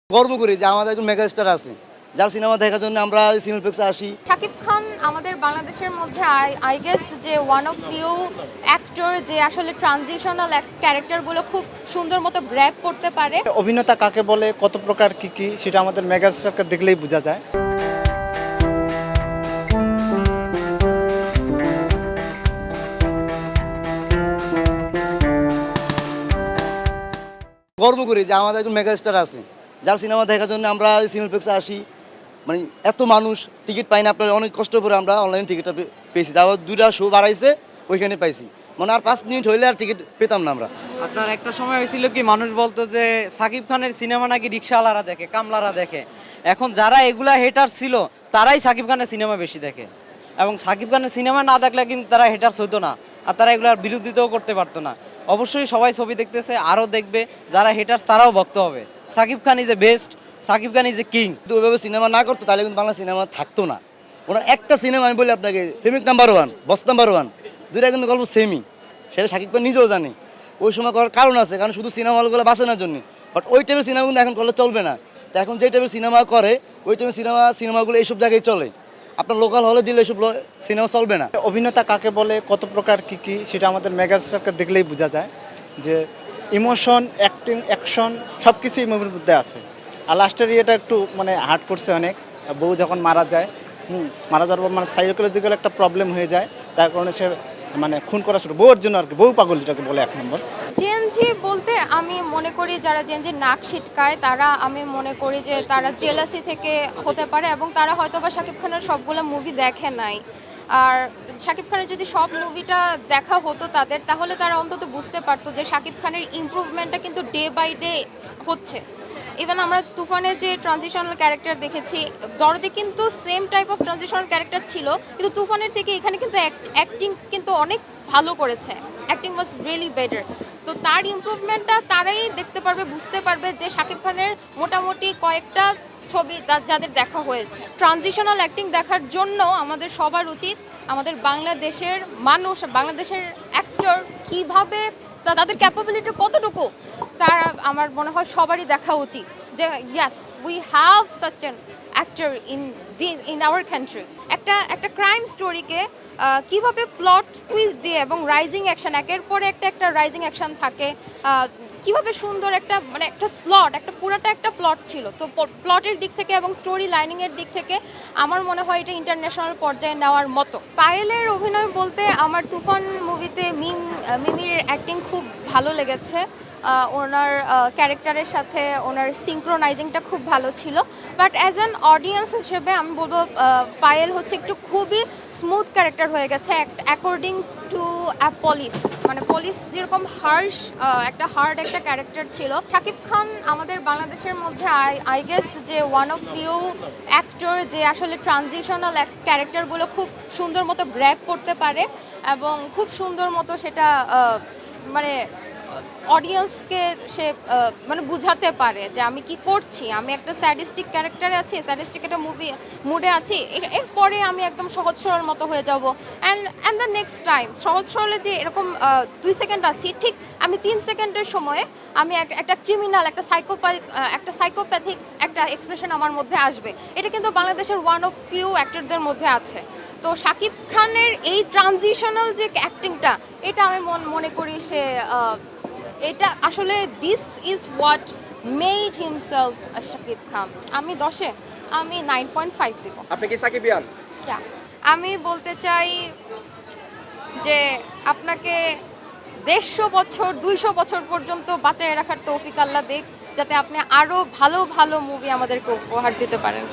গর্ব করি যে আমাদের একজন মেগাস্টার আছে যার সিনেমা দেখার জন্য আমরা সিনেপ্লেক্সে আসি। শাকিব খান আমাদের বাংলাদেশের মধ্যে আই গেস যে ওয়ান অফ ফিউ অ্যাক্টর যে আসলে ট্রানজিশনাল ক্যারেক্টারগুলো খুব সুন্দর মতো গ্র্যাব করতে পারে। অভিনেতা কাকে বলে, কত প্রকার কি কি, সেটা আমাদের মেগাস্টারকে দেখলেই বোঝা যায়। গর্ব করি যে আমাদের একজন মেগাস্টার আছে যার সিনেমা দেখার জন্য আমরা সিনেপ্লেক্সে আসি। মানে এত মানুষ টিকিট পাই না, আপনার অনেক কষ্ট করে আমরা অনলাইন টিকিটটা পেয়েছি। আবার 2টা শো বাড়াইছে, ওইখানে পাইছি। মানে আর 5 মিনিট হইলে আর টিকিট পেতাম না আমরা। আপনার একটা সময় হয়েছিল কি, মানুষ বলতো যে সাকিব খানের সিনেমা নাকি রিক্সাওয়ালারা দেখে, কামলারা দেখে। এখন যারা এগুলা হেটার ছিল তারাই সাকিব খানের সিনেমা বেশি দেখে, এবং সাকিব খানের সিনেমা না দেখলে কিন্তু তারা হেটার্স হতো না, আর তারা এগুলার বিরোধিতাও করতে পারতো না। অবশ্যই সবাই ছবি দেখতেছে, আরও দেখবে। যারা হেটার্স তারাও ভক্ত হবে। Shakib Khan is a best, Shakib Khan is a king. কিন্তু ওইভাবে সিনেমা না করতো তাহলে কিন্তু বাংলা সিনেমা থাকতো না। ওনার একটা সিনেমা আমি বলি আপনাকে, প্রেমিক নাম্বার 1, বস নাম্বার 1, দুইটা কিন্তু গল্প সেমই। সেটা সাকিব খান নিজেও জানে। ওই সময় করার কারণ আছে, কারণ শুধু সিনেমা হলগুলো বাঁচানোর জন্য। বাট ওই টাইপের সিনেমা কিন্তু এখন করলে চলবে না। তো এখন যে টাইপের সিনেমা করে, ওই টাইপের সিনেমাগুলো এইসব জায়গায় চলে। আপনার লোকাল হলে দিলে এসব সিনেমা চলবে না। অভিনেতা কাকে বলে, কত প্রকার কি কি, সেটা আমাদের মেগাস্টারকে দেখলেই বোঝা যায়। যে ইমোশন, অ্যাক্টিং, অ্যাকশন সব কিছুই মুভির মধ্যে আছে। আর লাস্টের ইয়েটা একটু মানে হার্ট করছে অনেক। বউ যখন মারা যায়, মারা যাওয়ার পর মানে সাইকোলজিক্যাল একটা প্রবলেম হয়ে যায়, তার কারণে সে মানে খুন করা শুরু, বউয়ের জন্য আর কি, বউ পাগল যেটাকে বলে 1 নম্বর। জেনজি বলতে আমি মনে করি যারা জেনজি নাক ছিটকায় তারা, আমি মনে করি যে তারা জেলাসি থেকে হতে পারে, এবং তারা হয়তো বা শাকিব খানের সবগুলো মুভি দেখে নাই। আর শাকিব খানের যদি সব মুভিটা দেখা হতো তাদের, তাহলে তারা অন্তত বুঝতে পারতো যে শাকিব খানের ইমপ্রুভমেন্টটা কিন্তু ডে বাই ডে হচ্ছে। ইভেন আমরা তুফানে যে ট্রানজিশনাল ক্যারেক্টার দেখেছি, দরদে কিন্তু same type of transitional character ছিল, কিন্তু তুফানের থেকে এখানে কিন্তু অ্যাক্টিং কিন্তু অনেক ভালো করেছে। Acting was really better. তো তার ইমপ্রুভমেন্টটা তারাই দেখতে পারবে, বুঝতে পারবে যে শাকিব খানের মোটামুটি কয়েকটা ছবি যাদের দেখা হয়েছে। ট্রানজিশনাল অ্যাক্টিং দেখার জন্য আমাদের সবার উচিত, আমাদের বাংলাদেশের মানুষ, বাংলাদেশের অ্যাক্টর কীভাবে, তাদের ক্যাপাবিলিটি কতটুকু, তার আমার মনে হয় সবারই দেখা উচিত। যে yes, we have such an actor in our country. একটা ক্রাইম স্টোরিকে কীভাবে প্লট টুইস্ট দিয়ে এবং রাইজিং অ্যাকশন, একের পরে একটা রাইজিং অ্যাকশন থাকে, কীভাবে সুন্দর একটা মানে একটা স্লট, পুরাটা একটা প্লট ছিল। তো প্লটের দিক থেকে এবং স্টোরি লাইনিংয়ের দিক থেকে আমার মনে হয় এটা ইন্টারন্যাশনাল পর্যায়ে নেওয়ার মতো। পায়েলের অভিনয় বলতে আমার তুফান মুভিতে মিমির অ্যাক্টিং খুব ভালো লেগেছে। ওনার ক্যারেক্টারের সাথে ওনার সিঙ্ক্রোনাইজিংটা খুব ভালো ছিল। বাট অ্যাজ অ্যান অডিয়েন্স হিসেবে আমি বলবো পায়েল হচ্ছে একটু খুবই স্মুথ ক্যারেক্টার হয়ে গেছে অ্যাকর্ডিং টু পুলিশ। মানে পুলিশ যেরকম হার্ড একটা ক্যারেক্টার ছিল, শাকিব খান আমাদের বাংলাদেশের মধ্যে আই গেস যে ওয়ান অফ ফিউ অ্যাক্টর যে আসলে ট্রানজিশনাল ক্যারেক্টারগুলো খুব সুন্দর মতো গ্র্যাব করতে পারে, এবং খুব সুন্দর মতো সেটা মানে অডিয়েন্সকে সে মানে বুঝাতে পারে যে আমি কি করছি, আমি একটা স্যাডিস্টিক ক্যারেক্টারে আছি, স্যাডিস্টিক একটা মুডে আছি, এরপরে আমি একদম সহজ সরল মতো হয়ে যাব। অ্যান্ড দ্য নেক্সট টাইম সহজ সরলে যে এরকম 2 সেকেন্ড আছি, ঠিক আমি 3 সেকেন্ডের সময়ে আমি একটা ক্রিমিনাল, একটা সাইকোপ্যাথিক একটা এক্সপ্রেশন আমার মধ্যে আসবে। এটা কিন্তু বাংলাদেশের ওয়ান অফ ফিউ অ্যাক্টরদের মধ্যে আছে। তো শাকিব খানের এই ট্রানজিশনাল যে অ্যাক্টিংটা, এটা আমি মনে করি সে এটা আসলে this is what made himself Shakib Khan. আমি 10-এ আমি 9.5 দেব। আপনি কি সাকিবিয়ান? আমি বলতে চাই যে আপনাকে 150 বছর 200 বছর পর্যন্ত বাঁচায় রাখার তৌফিক আল্লাহ দেখ, যাতে আপনি আরও ভালো ভালো মুভি আমাদেরকে উপহার দিতে পারেন।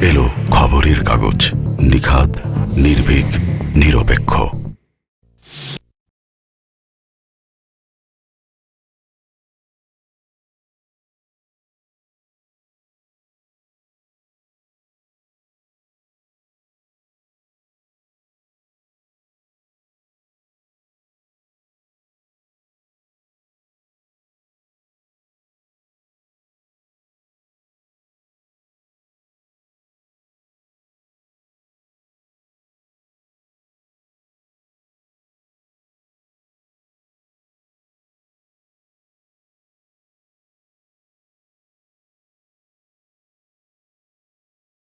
এলো খবরের কাগজ, নিখাদ, নির্ভীক, নিরপেক্ষ।